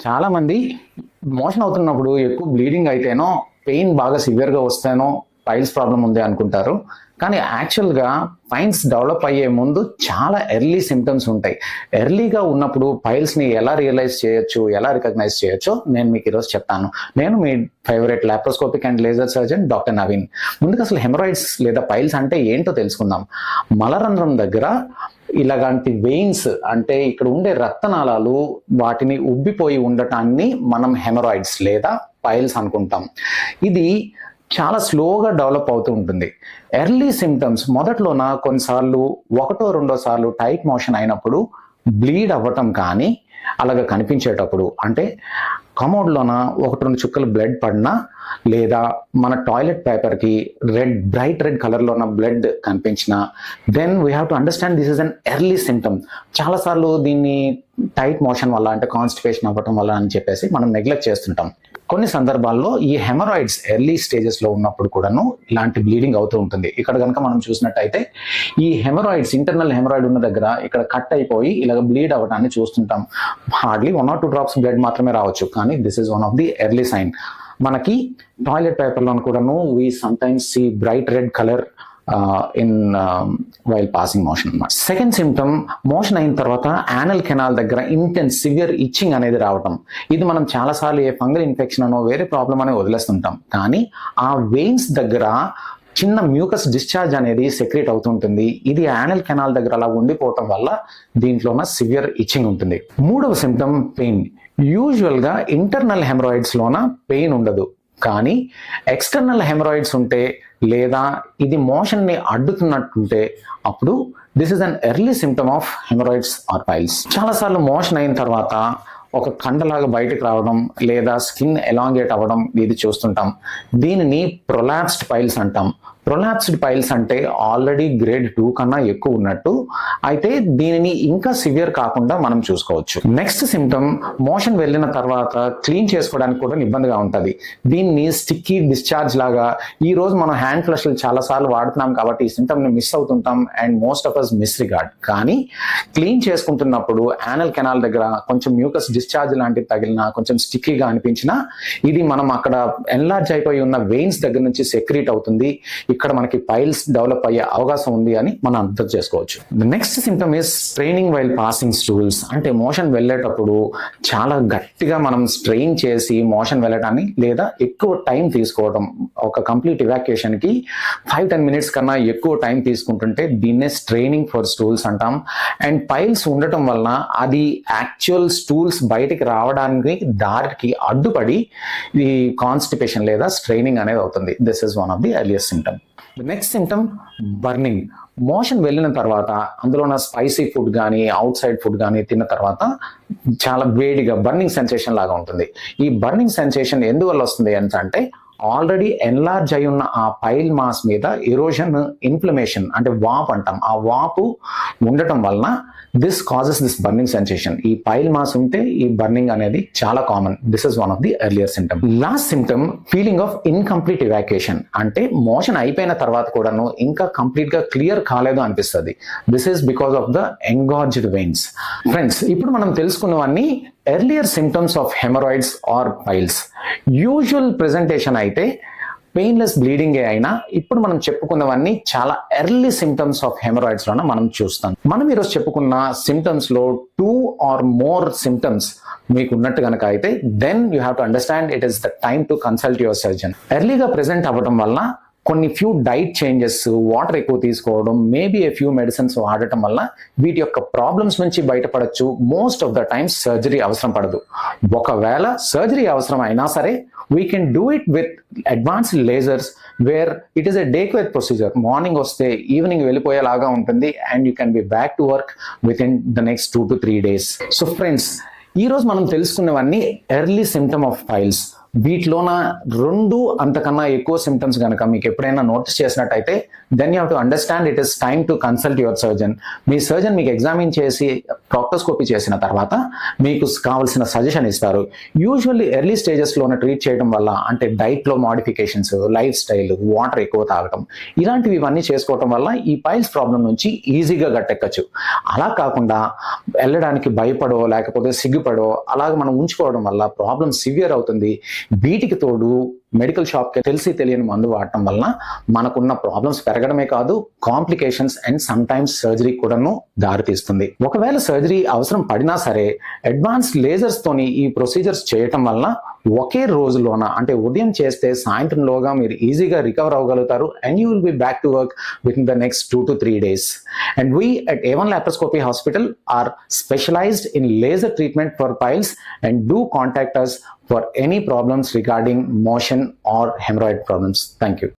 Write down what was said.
చాలా మంది మోషన్ అవుతున్నప్పుడు ఎక్కువ బ్లీడింగ్ అయితేనో పెయిన్ బాగా సివియర్గా వస్తేనో పైల్స్ ప్రాబ్లం ఉంది అనుకుంటారు. కానీ యాక్చువల్గా పైల్స్ డెవలప్ అయ్యే ముందు చాలా ఎర్లీ సిమ్టమ్స్ ఉంటాయి. ఎర్లీగా ఉన్నప్పుడు పైల్స్ని ఎలా రియలైజ్ చేయొచ్చు, ఎలా రికగ్నైజ్ చేయొచ్చో నేను మీకు ఈరోజు చెప్తాను. నేను మీ favourite laparoscopic and laser surgeon doctor Naveen. ముందుగా అసలు హెమరాయిడ్స్ లేదా పైల్స్ అంటే ఏంటో తెలుసుకుందాం. మలరంధ్రం దగ్గర ఇలాంటి వెయిన్స్ అంటే ఇక్కడ ఉండే రక్తనాళాలు వాటిని ఉబ్బిపోయి ఉండటాన్ని మనం హెమరాయిడ్స్ లేదా పైల్స్ అనుకుంటాం. ఇది చాలా స్లోగా డెవలప్ అవుతూ ఉంటుంది. ఎర్లీ సిమ్టమ్స్ మొదట్లోన కొన్నిసార్లు ఒకటో రెండో సార్లు టైట్ మోషన్ అయినప్పుడు బ్లీడ్ అవ్వటం కానీ అలాగా కనిపించేటప్పుడు, అంటే కమోడ్లోన ఒకటి రెండు చుక్కలు బ్లడ్ పడినా లేదా మన టాయిలెట్ పేపర్కి బ్రైట్ రెడ్ కలర్లో ఉన్న బ్లడ్ కనిపించినా then we have to understand this is an early symptom. చాలాసార్లు దీన్ని టైట్ మోషన్ వల్ల అంటే కాన్స్టిపేషన్ అవ్వటం వల్ల అని చెప్పేసి మనం నెగ్లెక్ట్ చేస్తుంటాం. కొన్ని సందర్భాల్లో ఈ హెమరాయిడ్స్ ఎర్లీ స్టేజెస్లో ఉన్నప్పుడు కూడాను ఇలాంటి బ్లీడింగ్ అవుతూ ఉంటుంది. ఇక్కడ కనుక మనం చూసినట్టయితే ఈ హెమరాయిడ్స్ ఇంటర్నల్ హెమరాయిడ్ ఉన్న దగ్గర ఇక్కడ కట్ అయిపోయి ఇలాగ బ్లీడ్ అవ్వడాన్ని చూస్తుంటాం. హార్డ్లీ 1 or 2 drops బ్లడ్ మాత్రమే రావచ్చు, కానీ this is one of the early sign. మనకి టాయిలెట్ పేపర్లో కూడాను we sometimes see bright red colour while passing motion అన్నమాట. సెకండ్ సిమ్టమ్, మోషన్ అయిన తర్వాత యానల్ కెనాల్ దగ్గర ఇంటెన్స్ సివియర్ ఇచ్చింగ్ అనేది రావటం. ఇది మనం చాలాసార్లు ఏ ఫంగల్ ఇన్ఫెక్షన్ అనో వేరే ప్రాబ్లం అని వదిలేస్తుంటాం, కానీ ఆ వెయిన్స్ దగ్గర చిన్న మ్యూకస్ డిశ్చార్జ్ అనేది సెక్రేట్ అవుతుంటుంది. ఇది యానల్ కెనాల్ దగ్గర అలా ఉండిపోవటం వల్ల దీంట్లోన సివియర్ ఇచ్చింగ్ ఉంటుంది. మూడవ సిమ్టమ్ పెయిన్. యూజువల్గా ఇంటర్నల్ హెమరాయిడ్స్లోన పెయిన్ ఉండదు, కానీ ఎక్స్టర్నల్ హెమరాయిడ్స్ ఉంటే లేదా ఇది మోషన్ని అడ్డుతున్నట్టుంటే అప్పుడు this is an early symptom of haemorrhoids or piles. చాలాసార్లు మోషన్ అయిన తర్వాత ఒక కండలాగా బయటకు రావడం లేదా స్కిన్ ఎలాంగేట్ అవ్వడం ఇది చూస్తుంటాం. దీనిని ప్రొలాప్స్డ్ పైల్స్ అంటాం. ప్రొలాప్స్డ్ పైల్స్ అంటే ఆల్రెడీ గ్రేడ్ 2 కన్నా ఎక్కువ ఉన్నట్టు, అయితే దీనిని ఇంకా సివియర్ కాకుండా మనం చూసుకోవచ్చు. నెక్స్ట్ సిమ్టమ్, మోషన్ వెళ్ళిన తర్వాత క్లీన్ చేసుకోవడానికి కూడా ఇబ్బందిగా ఉంటుంది. దీన్ని స్టిక్కీ డిశ్చార్జ్ లాగా, ఈ రోజు మనం హ్యాండ్ ఫ్లష్లు చాలాసార్లు వాడుతున్నాం కాబట్టి ఈ సిమ్టమ్ని మిస్ అవుతుంటాం and most of us miss regard. కానీ క్లీన్ చేసుకుంటున్నప్పుడు యానల్ కెనాల్ దగ్గర కొంచెం మ్యూకస్ డిశ్చార్జ్ లాంటివి తగిలినా, కొంచెం స్టిక్కీగా అనిపించినా ఇది మనం అక్కడ ఎన్లార్జ్ అయిపోయి ఉన్న వెయిన్స్ దగ్గర నుంచి సెక్రీట్ అవుతుంది. ఇక్కడ మనకి పైల్స్ డెవలప్ అయ్యే అవకాశం ఉంది అని మనం అర్థం చేసుకోవచ్చు. Next symptom is straining while passing stools. అంటే మోషన్ వెళ్ళేటప్పుడు చాలా గట్టిగా మనం స్ట్రెయిన్ చేసి మోషన్ వెళ్ళటాన్ని లేదా ఎక్కువ టైం తీసుకోవడం, ఒక కంప్లీట్ ఇవాక్యుయేషన్ కి 5-10 minutes కన్నా ఎక్కువ టైం తీసుకుంటుంటే దీన్నే స్ట్రెయినింగ్ ఫర్ స్టూల్స్ అంటాం. అండ్ పైల్స్ ఉండటం వలన అది యాక్చువల్ స్టూల్స్ బయటికి రావడానికి దారికి అడ్డుపడి ఈ కాన్స్టిపేషన్ లేదా స్ట్రెయినింగ్ అనేది అవుతుంది. This is one of the earliest symptom. Next symptom burning. Motion వెళ్ళిన తర్వాత అందులో ఉన్న స్పైసీ ఫుడ్ కానీ అవుట్ సైడ్ ఫుడ్ కానీ తిన్న తర్వాత చాలా వేడిగా బర్నింగ్ సెన్సేషన్ లాగా ఉంటుంది. ఈ బర్నింగ్ సెన్సేషన్ ఎందువల్ల వస్తుంది అంటే ఆల్రెడీ ఎన్లార్జ్ అయి ఉన్న ఆ పైల్ మాస్ మీద ఎరోజన్, ఇన్ఫ్లమేషన్ అంటే వాపు అంటాం, ఆ వాపు ఉండటం వలన this causes this burning sensation. ఈ పైల్ మాస్ ఉంటే ఈ బర్నింగ్ అనేది చాలా common. This is one of the earlier symptom. Last symptom, feeling of incomplete evacuation. అంటే మోషన్ అయిపోయిన తర్వాత కూడాను ఇంకా కంప్లీట్ గా క్లియర్ కాలేదు అనిపిస్తుంది. This is because of the engorged veins. Friends, ఇప్పుడు మనం తెలుసుకున్నవన్నీ earlier symptoms of haemorrhoids or piles. Usual presentation అయితే పెయిన్లెస్ బ్లీడింగ్ అయినా ఇప్పుడు మనం చెప్పుకున్నవన్నీ చాలా ఎర్లీ సిమ్టమ్స్ ఆఫ్ హెమరాయిడ్స్ లోనే మనం చూస్తాం. మనం ఈరోజు చెప్పుకున్న సిమ్టమ్స్ లో 2 or more సిమ్టమ్స్ మీకు ఉన్నట్టు కనుక అయితే then you have to understand it is the time to consult your surgeon. ఎర్లీగా ప్రెజెంట్ అవ్వడం వల్ల కొన్ని ఫ్యూ డైట్ చేంజెస్, వాటర్ ఎక్కువ తీసుకోవడం, మేబీ ఏ ఫ్యూ మెడిసిన్స్ వాడటం వల్ల వీటి యొక్క ప్రాబ్లమ్స్ నుంచి బయటపడచ్చు. Most of the times surgery అవసరం పడదు. ఒకవేళ సర్జరీ అవసరం అయినా సరే we can do it with advanced lasers where it is a day care procedure. Morning వస్తే ఈవినింగ్ వెళ్ళిపోయేలాగా ఉంటుంది and you can be back to work within the next 2 to 3 days. So friends, ఈ రోజు మనం తెలుసుకున్నవన్నీ early symptom of piles. వీటిలోన 2 అంతకన్నా ఎక్కువ symptoms కనుక మీకు ఎప్పుడైనా నోటీస్ చేసినట్టయితే then you have to understand it is time to consult your surgeon. మీ సర్జన్ మీకు ఎగ్జామిన్ చేసి ప్రాక్టోస్కోపీ చేసిన తర్వాత మీకు కావాల్సిన సజెషన్ ఇస్తారు. యూజువల్లీ ఎర్లీ స్టేజెస్లోనే ట్రీట్ చేయడం వల్ల, అంటే డైట్లో మోడిఫికేషన్స్, లైఫ్ స్టైల్, వాటర్ ఎక్కువ తాగడం, ఇలాంటివి ఇవన్నీ చేసుకోవడం వల్ల ఈ పైల్స్ ప్రాబ్లం నుంచి ఈజీగా గట్టెక్కచ్చు. అలా కాకుండా వెళ్ళడానికి భయపడో లేకపోతే సిగ్గుపడో అలాగ మనం ఉంచుకోవడం వల్ల ప్రాబ్లం సివియర్ అవుతుంది. వీటికి తోడు మెడికల్ షాప్కి తెలిసి తెలియని మందు వాడటం వలన మనకున్న ప్రాబ్లమ్స్ పెరగడమే కాదు, complications and some times surgery కూడాను దారితీస్తుంది. ఒకవేళ సర్జరీ అవసరం పడినా సరే అడ్వాన్స్ లేజర్స్ తోని ఈ ప్రొసీజర్స్ చేయటం వలన ఒకే రోజులోన, అంటే ఉదయం చేస్తే సాయంత్రంలోగా మీరు ఈజీగా రికవర్ అవ్వగలుగుతారు and you will be back to work within the next 2 to 3 days. And we at A1 Laparoscopy Hospital are specialized in laser treatment for piles, and do contact us for any problems regarding motion or hemorrhoid problems. Thank you.